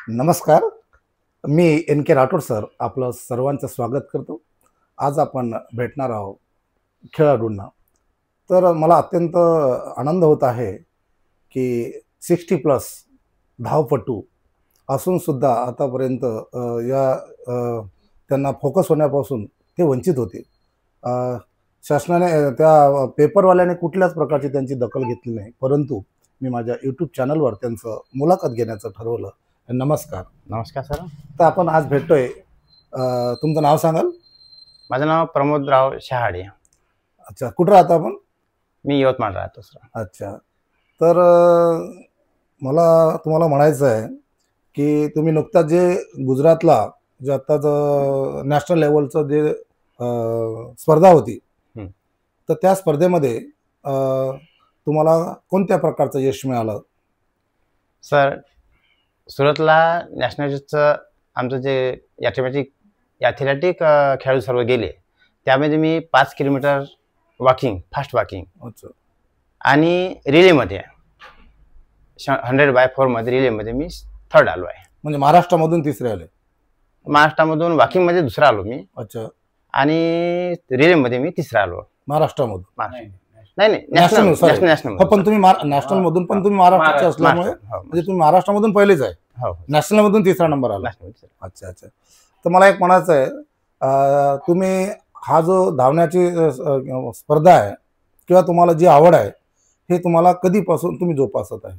नमस्कार. मी एन के राठोड सर आपलं सर्वांचं स्वागत करतो. आज आपण भेटणार आहोत खेळाडूंना. तर मला अत्यंत आनंद होत आहे की 60 प्लस धावपटू असून सुद्धा आतापर्यंत त्यांना फोकस होण्यापासून ते वंचित होते. शासनाने त्या पेपरवाल्याने कुठल्याच प्रकारची त्यांची दखल घेतली नाही, परंतु मी माझ्या यूट्यूब चॅनलवर त्यांचं मुलाखत घेण्याचं ठरवलं. नमस्कार. नमस्कार सर. तर आपण आज भेटतोय. तुमचं नाव सांगाल? माझं नाव प्रमोदराव शहाडे. अच्छा, कुठं राहता आपण? मी यवतमाळ राहतो सर. अच्छा, तर मला तुम्हाला म्हणायचं आहे की तुम्ही नुकताच जे गुजरातला जे आत्ताच नॅशनल लेवलचं जे स्पर्धा होती, तर त्या स्पर्धेमध्ये तुम्हाला कोणत्या प्रकारचं यश मिळालं? सर, सुरतला नॅशनलचं आमचं जे ॲथलेटिक खेळाडू सर्व गेले, त्यामध्ये मी 5 किलोमीटर वॉकिंग, फास्ट वॉकिंग आणि रिलेमध्ये 100x4 मध्ये रिलेमध्ये मी थर्ड आलो आहे. म्हणजे महाराष्ट्रामधून तिसरे आले? महाराष्ट्रामधून वॉकिंगमध्ये दुसरा आलो मी. अच्छा. आणि रिलेमध्ये मी तिसरा आलो. महाराष्ट्रामधून? नाही, नॅशनल. पण तुम्ही नॅशनल मधून, पण तुम्ही महाराष्ट्राचे असल्यामुळे म्हणजे तुम्ही महाराष्ट्रामधून पहिलेच आहे. नॅशनल मधून तिसरा नंबर आला. अच्छा अच्छा. तर मला एक म्हणायचं आहे, तुम्ही हा जो धावण्याची स्पर्धा आहे किंवा तुम्हाला जी आवड आहे, हे तुम्हाला कधीपासून तुम्ही जोपासत आहे?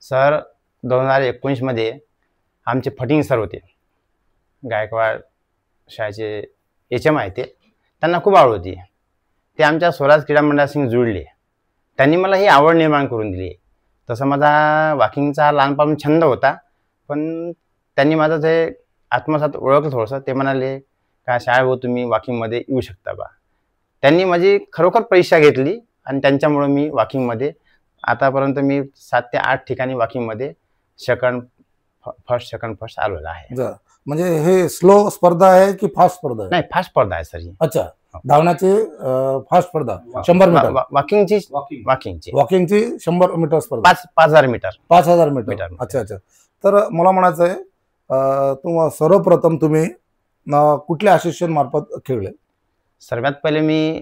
सर, 2019 मध्ये आमचे फटिंग सर होते, गायकवाड शाळेचे HM आहे ते. त्यांना खूप आवड होती. ते आमच्या स्वराज क्रीडा मंडळाशी जुळले. त्यांनी मला ही आवड निर्माण करून दिली. तसं माझा वॉकिंगचा लहानपणापासून छंद होता, पण त्यांनी माझं जे आत्मसात ओळखलं थोडंसं. ते म्हणाले का शाळेवर तुम्ही वॉकिंगमध्ये येऊ शकता बा. त्यांनी माझी खरोखर परीक्षा घेतली आणि त्यांच्यामुळं मी वॉकिंगमध्ये आतापर्यंत मी 7 ते 8 ठिकाणी वॉकिंगमध्ये सेकंड फर्स्ट आलेला आहे. म्हणजे हे स्लो स्पर्धा आहे की फास्ट स्पर्धा आहे? नाही, फास्ट स्पर्धा आहे सर ही. अच्छा, धावण्याची फास्ट स्पर्धा 100 मीटर. वॉकिंगची 100 मीटर स्पर्धा, 5000 मीटर. 5000 मीटर. अच्छा अच्छा. तर मला म्हणायचं आहे, सर्वप्रथम तुम्ही कुठल्या असोसिएशन मार्फत खेळले? सर्वात पहिले मी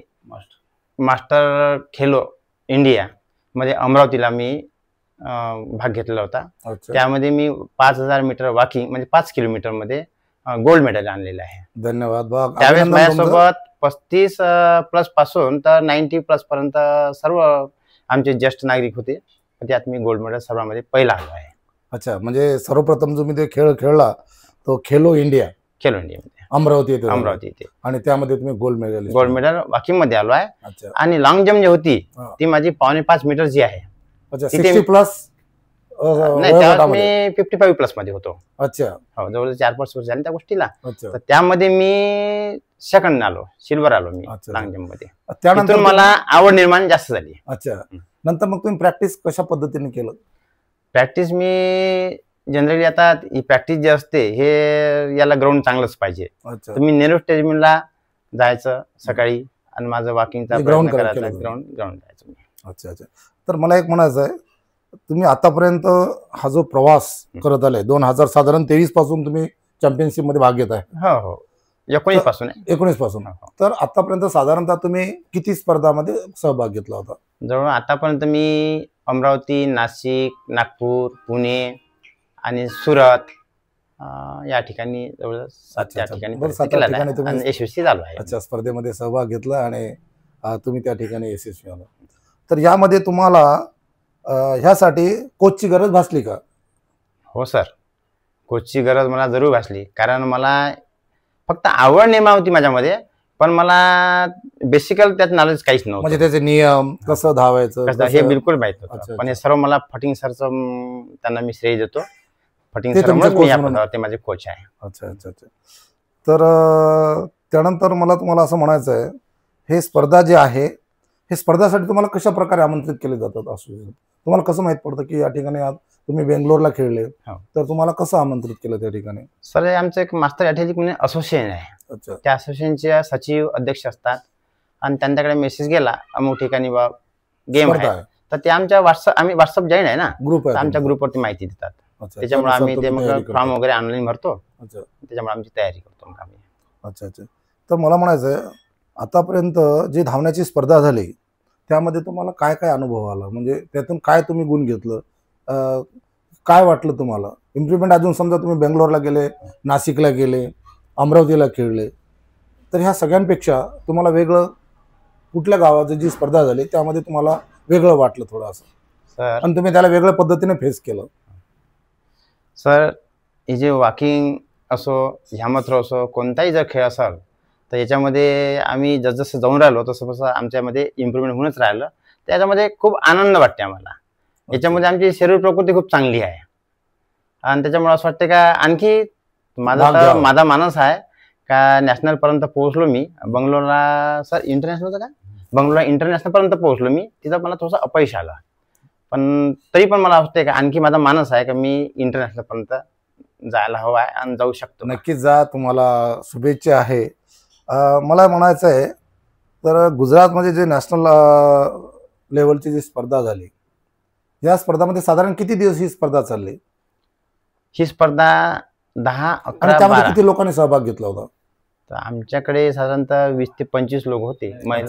मास्टर खेलो इंडिया मध्ये अमरावतीला मी भाग घेतलेला होता. त्यामध्ये मी 5000 मीटर वॉकिंग म्हणजे 5 किलोमीटर मध्ये गोल्ड मेडल आणलेलं आहे. धन्यवाद. त्यावेळेस माझ्यासोबत 35+ पासून तर 90+ पर्यंत सर्व आमचे ज्येष्ठ नागरिक होते. त्यात मी गोल्ड मेडल सर्वांमध्ये पहिला आलो आहे. अच्छा, म्हणजे सर्वप्रथम तुम्ही ते खेळ खेळला तो खेलो इंडिया मध्ये अमरावती येते आणि त्यामध्ये तुम्ही गोल्ड मेडल वॉकिंग मध्ये आलो आहे. आणि लॉंग जम्प जी होती ती माझी 5.5 मीटरची आहे. 60 प्लस? नाही, त्यावेळेस मी 55+ मध्ये होतो. अच्छा. हो, जवळ 4-5 वर्ष झाली त्या गोष्टीला. तर त्यामध्ये मी सेकंड आलो, सिल्वर आलो मी लॉंग जम्प मध्ये. त्यानंतर मला आवड निर्माण जास्त झाली. अच्छा. नंतर मग तुम्ही प्रॅक्टिस कशा पद्धतीने केलं? प्रॅक्टिस मी जनरली आता ही प्रॅक्टिस जी असते हे याला ग्राउंड चांगलंच पाहिजे. तर मी नेहरू स्टेडियमला जायचं सकाळी आणि माझं वॉकिंगचा ग्राउंड जायचं मी. अच्छा अच्छा. तर मला एक म्हणायचं आहे, तुम्ही आतापर्यंत हा जो प्रवास करत आलाय 2023 पासून तुम्ही चॅम्पियनशिप मध्ये भाग घेत आहे? हो, 19 पासून. तर आतापर्यंत साधारणतः तुम्ही किती स्पर्धामध्ये सहभाग घेतला होता? जवळ आतापर्यंत मी अमरावती, नाशिक, नागपूर, पुणे आणि सुरत या ठिकाणी जवळ 7 ठिकाणी तुम्ही यशस्वी झालो आहे. अच्छा, स्पर्धेमध्ये सहभाग घेतला आणि तुम्ही त्या ठिकाणी यशस्वी झाला. तर यामध्ये तुम्हाला ह्यासाठी कोचची गरज भासली का? हो सर, कोचची गरज मला जरूर भासली. कारण मला फक्त आवड निर्माण होती माझ्यामध्ये, पण मला बेसिकल त्यात नॉलेज काहीच नव्हतं. म्हणजे त्याचे नियम, कसं धावायचं हे बिलकुल माहित नव्हतं. पण हे सर्व मला फटिंग सरचं त्यांना मी श्रेय देतो. फटिंग सर ते माझे कोच आहे. अच्छा अच्छा अच्छा. तर त्यानंतर मला तुम्हाला असं म्हणायचं आहे, हे स्पर्धा जे आहे हे स्पर्धासाठी तुम्हाला कशा प्रकारे आमंत्रित केले जातात? तुम्हाला कसं माहित पडतं की या ठिकाणी तुम्ही बेंगलोरला खेळले, तर तुम्हाला कसं आमंत्रित केलं त्या ठिकाणी? सर, आमचं एक मास्टर ॲथलेटिक म्हणून असोसिएशन आहे. त्या असोसिएशनचे सचिव अध्यक्ष असतात आणि त्यांच्याकडे मेसेज गेला अमुक ठिकाणी गेम आहे, तर ते आमच्या व्हॉट्सअप जॉईन आहे ना, ग्रुप, आमच्या ग्रुपवरती माहिती देतात. त्याच्यामुळे आम्ही ते मग फॉर्म वगैरे ऑनलाईन भरतो. अच्छा, त्याच्यामुळे आमची तयारी करतो मग आम्ही. अच्छा अच्छा. तर मला म्हणायचं आहे, आतापर्यंत जी धावण्याची स्पर्धा झाली त्यामध्ये तुम्हाला काय काय अनुभव आला, म्हणजे त्यातून काय तुम्ही गुण घेतलं, काय वाटलं तुम्हाला इम्प्रुव्हमेंट? अजून समजा तुम्ही बेंगलोरला गेले, नाशिकला गेले, अमरावतीला खेळले, तर ह्या सगळ्यांपेक्षा तुम्हाला वेगळं कुठल्या गावाची जी स्पर्धा झाली त्यामध्ये तुम्हाला वेगळं वाटलं थोडं असं, सर आणि तुम्ही त्याला वेगळ्या पद्धतीने फेस केलं? सर हे जे वॉकिंग असो, ह्यामत थ्रो असो, कोणताही जर खेळ असाल तर याच्यामध्ये आम्ही जसं जाऊन राहिलो तसं तसं आमच्यामध्ये इम्प्रुव्हमेंट होऊनच राहिलं. त्याच्यामध्ये खूप आनंद वाटते आम्हाला. याच्यामध्ये आमची शरीर प्रकृती खूप चांगली आहे आणि त्याच्यामुळे असं वाटतं का आणखी माझा मानस आहे का नॅशनल पर्यंत पोहोचलो मी. बंगलोरला सर इंटरनॅशनल होतं का, बंगलोरला इंटरनॅशनल पर्यंत पोहोचलो मी. तिथं मला थोडंसं अपयश आलं, पण तरी पण मला वाटते का आणखी माझा मानस आहे का मी इंटरनॅशनल पर्यंत जायला हवं आहे आणि जाऊ शकतो. नक्कीच जा, तुम्हाला शुभेच्छा आहे. मला म्हणायचं आहे, तर गुजरातमध्ये जे नॅशनल लेवलची जी स्पर्धा झाली, या स्पर्धामध्ये साधारण किती दिवस ही स्पर्धा चालली? ही स्पर्धा 10-11 आणि त्यामध्ये 12 किती लोकांनी सहभाग घेतला होता? तर आमच्याकडे साधारणतः 20 ते 25 लोक होते. नाही,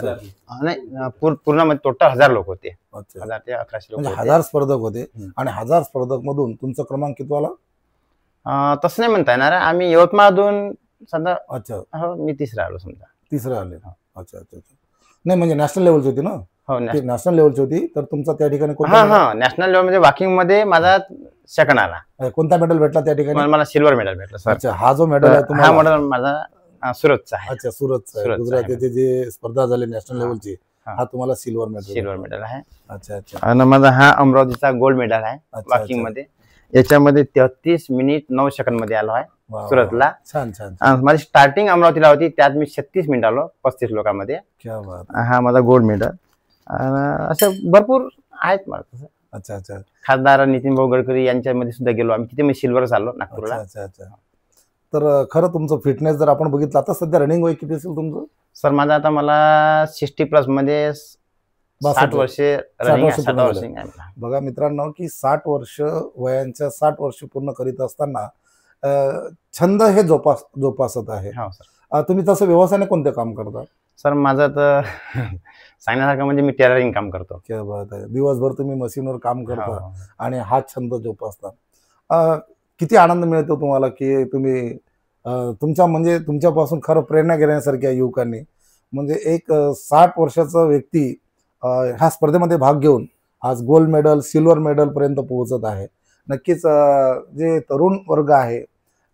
पूर्ण टोटल 1000 लोक होते. 1000 ते 1100 लोक म्हणजे होते. 1000 स्पर्धक होते, आणि 1000 स्पर्धक मधून तुमचा क्रमांक किती आला? तसं नाही म्हणता येणार. आम्ही यवतमाळमधून समजा, अच्छा, हो मी तिसरा आलो समजा. तिसरे आले. अच्छा अच्छा अच्छा. नाही म्हणजे नॅशनल लेवलची होती ना? हो, नॅशनल लेवलची होती. तर तुमचा त्या ठिकाणी नॅशनल लेवल मध्ये वॉकिंग मध्ये माझा सेकंड आला. कोणता मेडल भेटला त्या ठिकाणी? मला सिल्वर मेडल भेटला सर. अच्छा, हा जो मेडल आहे हा तुम्हाला, मेडल माझा सुरतचा आहे. अच्छा सुरतचा आहे. सुरतचा आहे. गुजरातची जी स्पर्धा झाली नॅशनल लेवलची, हा. हा तुम्हाला सिल्वर मेडल आहे. अच्छा अच्छा. आणि माझा हा अमरावतीचा गोल्ड मेडल आहे वॉकिंग मध्ये. याच्यामध्ये 33 मिनिट 9 सेकंड मध्ये आलो आहे सुरतला. छान छान. माझी स्टार्टिंग अमरावतीला होती, त्यात मी 36 मिनिट आलो 35 लोकांमध्ये. क्या बात. हा माझा गोल्ड मेडल. असे भरपूर आहेत मला. अच्छा अच्छा. खासदार नितीन भाऊ गडकरी यांच्यामध्ये सुद्धा गेलो आम्ही, तिथे मी सिल्वर आलो नागपूरला. अच्छा अच्छा. तर खरं तुमचं फिटनेस जर आपण बघितलं, आता सध्या रनिंग वय किती असेल तुमचं? सर माझा आता मला 60+ मध्ये 60 वर्षे रनिंग आहे. बघा मित्रांनो, की 60 वर्ष वयांच्या 60 वर्ष पूर्ण करीत असताना छंद हे जोपासत आहे. तुम्ही तसं व्यवसायाने कोणते काम करता? सर माझं तर सांगण्यासारखं म्हणजे मी टेलरिंग काम करतो. क्या बात आहे. दिवसभर तुम्ही मशीनवर काम करता आणि हा छंद जोपासता. किती आनंद मिळतो तुम्हाला की तुम्ही म्हणजे तुमच्यापासून खरं प्रेरणा घेण्यासारख्या युवकांनी, म्हणजे एक 60 वर्षाचा व्यक्ती ह्या स्पर्धेमध्ये भाग घेऊन आज गोल्ड मेडल, सिल्वर मेडल पर्यंत पोहोचत आहे. नक्कीच जे तरुण वर्ग आहे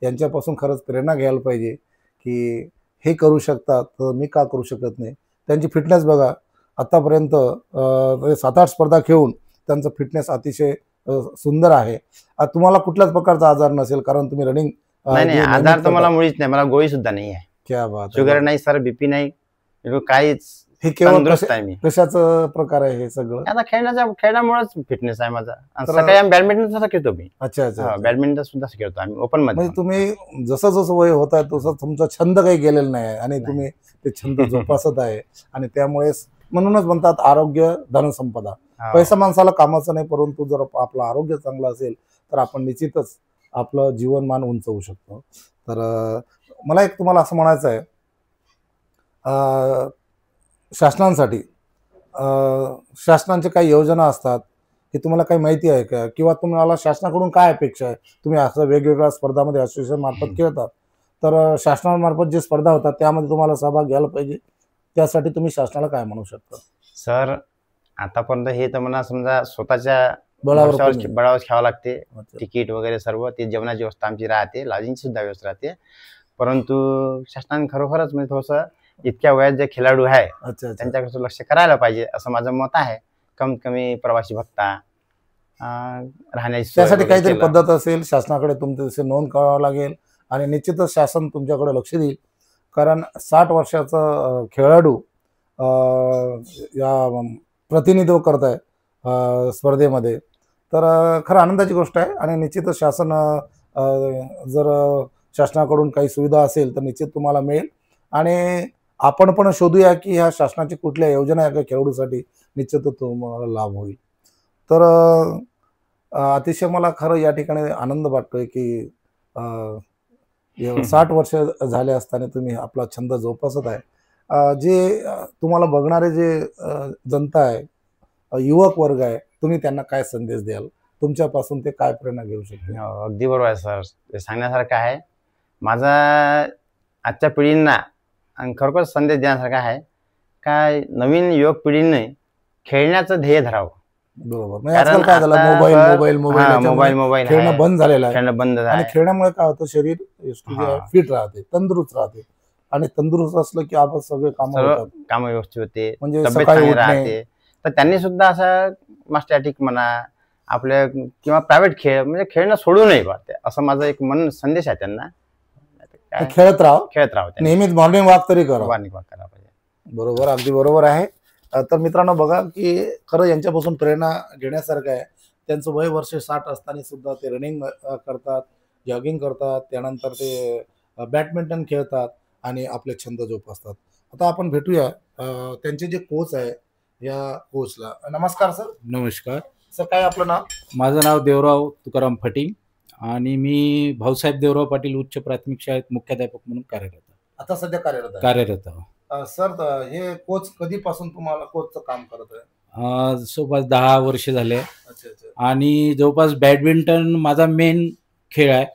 यांच्यापासून खरंच प्रेरणा घ्यायला पाहिजे की हे करू शकतात तर मी का करू शकत नाही. त्यांची फिटनेस बघा, आतापर्यंत 7-8 स्पर्धा खेळून त्यांचं फिटनेस अतिशय सुंदर आहे. तुम्हाला कुठल्याच प्रकारचा आजार नसेल, कारण तुम्ही रनिंग. नाही, आजार तर मला मुळीच नाही. मला गोळी सुद्धा नाही आहे. क्या बात. शुगर नाही सर, बीपी नाही, काहीच. हे केवळ कशाचं प्रकार आहे हे सगळं? आता खेळण्यामुळेच फिटनेस आहे माझा. सकाळी बॅडमिंटन सुद्धा खेळतो मी. अच्छा अच्छा. बॅडमिंटन सुद्धा खेळतो आम्ही ओपन मध्ये. म्हणजे तुम्ही जसं जसं वय होत आहे तसं तुमचा छंद काही गेलेला नाही आणि तुम्ही ते छंद जोपासत आहे. आणि त्यामुळेच म्हणूनच म्हणतात आरोग्य धनसंपदा. पैसा माणसाला कामाचा नाही, परंतु जर आपलं आरोग्य चांगलं असेल तर आपण निश्चितच आपलं जीवनमान उंचवू शकतो. तर मला एक तुम्हाला असं म्हणायचं आहे, शासनांसाठी शासनांच्या काही योजना असतात, हे तुम्हाला काही माहिती आहे का? किंवा तुम्हाला शासनाकडून काय अपेक्षा आहे? तुम्ही असं वेगवेगळ्या स्पर्धामध्ये असोसिएशन मार्फत खेळतात, तर शासनामार्फत जे स्पर्धा होतात त्यामध्ये तुम्हाला सहभाग घ्यायला पाहिजे. त्यासाठी तुम्ही शासनाला काय म्हणू शकता? सर आतापर्यंत हे तर मला समजा स्वतःच्या बळावर घ्यावं लागते. तिकीट वगैरे सर्व ते, जेवणाची व्यवस्था आमची राहते, लॉजिंगची सुद्धा व्यवस्था राहते. परंतु शासनाने खरोखरच म्हणजे थोडंसं इतक्या वयात जे खेळाडू आहे त्यांच्याकडे लक्ष करायला पाहिजे असं माझं मत आहे. कमीत कमी प्रवासी भत्ता, राहण्याची त्यासाठी काहीतरी पद्धत असेल, शासनाकडे तुमची नोंद करावं लागेल आणि निश्चितच शासन तुमच्याकडे लक्ष देईल. कारण 60 वर्षाचा खेळाडू या प्रतिनिधित्व करत आहे स्पर्धेमध्ये, तर खरं आनंदाची गोष्ट आहे. आणि निश्चितच शासन जर शासनाकडून काही सुविधा असेल तर निश्चित तुम्हाला मिळेल. आणि आपण पण शोधूया की ह्या शासनाची कुठल्या योजना आहे का खेळाडूसाठी, निश्चितच तुम्हाला लाभ होईल. तर अतिशय मला खरं या ठिकाणी आनंद वाटतोय की 60 वर्ष झाले असताना तुम्ही आपला छंद जोपासत आहे. जे तुम्हाला बघणारे जे जनता आहे, युवक वर्ग आहे, तुम्ही त्यांना काय संदेश द्याल? तुमच्यापासून ते काय प्रेरणा घेऊ शकते? अगदी बरोबर आहे सर. ते सांगण्यासारखं आहे. माझा आजच्या पिढींना आणि खरोखर संदेश देण्यासारखा आहे का नवीन युवक पिढीने खेळण्याचं ध्येय धरावं. बरोबर. म्हणजे आजकाल काय झालं, मोबाईल खेळणं बंद झालेलं आहे. खेळणं बंद आणि खेळण्यामुळे काय होतं, शरीर फिट राहते, तंदुरुस्त राहते. आणि तंदुरुस्त असलं की आपण सगळे काम व्यवस्थित होते, म्हणजे तब्येत चांगली राहते. तर त्यांनी सुद्धा असं मास्टरॅटिक म्हणा, आपल्या किंवा प्रायव्हेट खेळ म्हणजे खेळणं सोडू नये बा, असं माझा एक संदेश आहे त्यांना. खेळत राहा, नेहमीच मॉर्निंग वॉक तरी करा. बरोबर, अगदी बरोबर आहे. तर मित्रांनो बघा की खरं यांच्यापासून प्रेरणा घेण्यासारखं आहे. त्यांचं वय वर्ष 60 असताना सुद्धा ते रनिंग करतात, जॉगिंग करतात, त्यानंतर ते बॅडमिंटन खेळतात आणि आपले छंद जोपासतात. आता आपण भेटूया त्यांचे जे कोच आहे या कोचला. नमस्कार सर. नमस्कार सर, काय आपलं नाव? माझं नाव देवराव तुकाराम फटिंग आणि मी भाऊसाहेब देवराव पाटील उच्च प्राथमिक शाळेत मुख्याध्यापक म्हणून कार्यरत आहे. आता सध्या कार्यरत आहोत. सर, हे कोच कधीपासून तुम्हाला कोचचं काम करत आहे? जवळपास 10 वर्ष झाले. आणि जवळपास बॅडमिंटन माझा मेन खेळ आहे.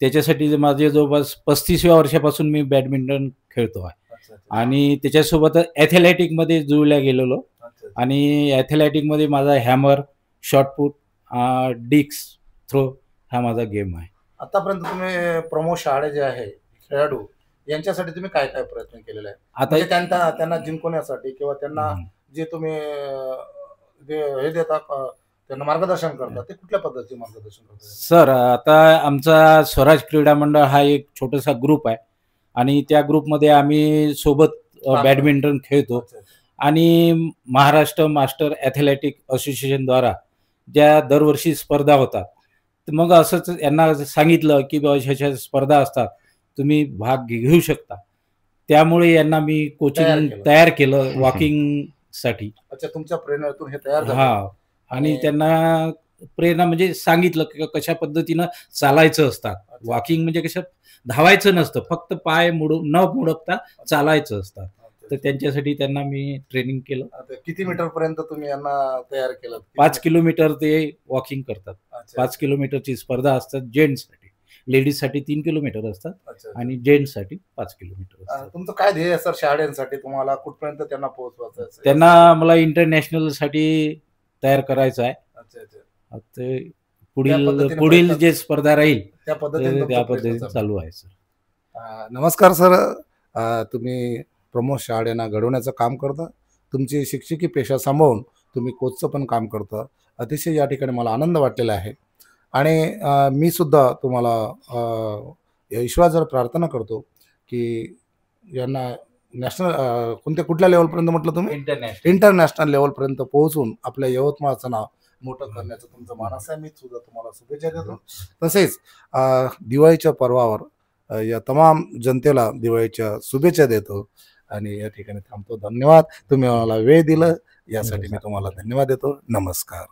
त्याच्यासाठी माझे जवळपास 35व्या वर्षापासून मी बॅडमिंटन खेळतो आहे. आणि त्याच्यासोबत ॲथलेटिक मध्ये जुळल्या गेलेलो. आणि ॲथलेटिक मध्ये माझा हॅमर, शॉर्टपुट, डिक्स थ्रो हा माझा गेम आहे. आतापर्यंत तुम्ही प्रमोद शहाडे जे आहे खेळाडू, यांच्यासाठी तुम्ही काय काय प्रयत्न केलेला आहे? आता त्यांना जिंकवण्यासाठी किंवा त्यांना जे तुम्ही हे देता, त्यांना मार्गदर्शन करता, ते कुठल्या पद्धतीचे मार्गदर्शन करता? सर, आता आमचा स्वराज क्रीडा मंडळ हा एक छोटासा ग्रुप आहे आणि त्या ग्रुपमध्ये आम्ही सोबत बॅडमिंटन खेळतो. आणि महाराष्ट्र मास्टर ॲथलेटिक असोसिएशनद्वारा ज्या दरवर्षी स्पर्धा होतात, तर मग असंच यांना सांगितलं की बाबा ह्याच्या स्पर्धा असतात, तुम्ही भाग घेऊ शकता. त्यामुळे यांना मी कोचिंग तयार केलं वॉकिंगसाठी. अच्छा, तुमच्या प्रेरणेतून हे तयार झालं? हा. आणि त्यांना प्रेरणा म्हणजे सांगितलं की कशा पद्धतीनं चालायचं असतात. वॉकिंग म्हणजे कसं धावायचं नसतं, फक्त पाय न मुडपता चालायचं असतं. तर त्यांच्यासाठी त्यांना मी ट्रेनिंग केलं. किती मीटर पर्यंत तुम्ही यांना तयार केलं? 5 किलोमीटर ते वॉकिंग करतात. 5 किलोमीटरची स्पर्धा असतात जेंट्ससाठी. लेडीजसाठी 3 किलोमीटर असतात आणि जेंट्ससाठी 5 किलोमीटर असतात. तुमचं काय ध्येय आहे सर शाळेसाठी? तुम्हाला कुठपर्यंत त्यांना पोहोचवायचं? त्यांना मला इंटरनॅशनल साठी तयार करायचं आहे. पुढील जे स्पर्धा राहील त्या पद्धतीने चालू आहे सर. नमस्कार सर, तुम्ही प्रमोद शहाडेंना घडवण्याचं काम करता. तुमची शिक्षकी पेशा सांभाळून तुम्ही कोचचं पण काम करता. अतिशय या ठिकाणी मला आनंद वाटलेला आहे. आणि मी सुद्धा तुम्हाला ईश्वराजवळ प्रार्थना करतो की यांना नॅशनल कुठल्या लेवलपर्यंत म्हटलं तुम्ही? इंटरनॅशनल लेवलपर्यंत पोहोचून आपल्या यवतमाळचं नाव मोठं करण्याचं तुमचं मानस आहे. मी सुद्धा तुम्हाला शुभेच्छा देतो. तसेच दिवाळीच्या पर्वावर या तमाम जनतेला दिवाळीच्या शुभेच्छा देतो आणि या ठिकाणी थांबतो. धन्यवाद. तुम्ही मला वेळ दिला यासाठी मी तुम्हाला धन्यवाद देतो. नमस्कार.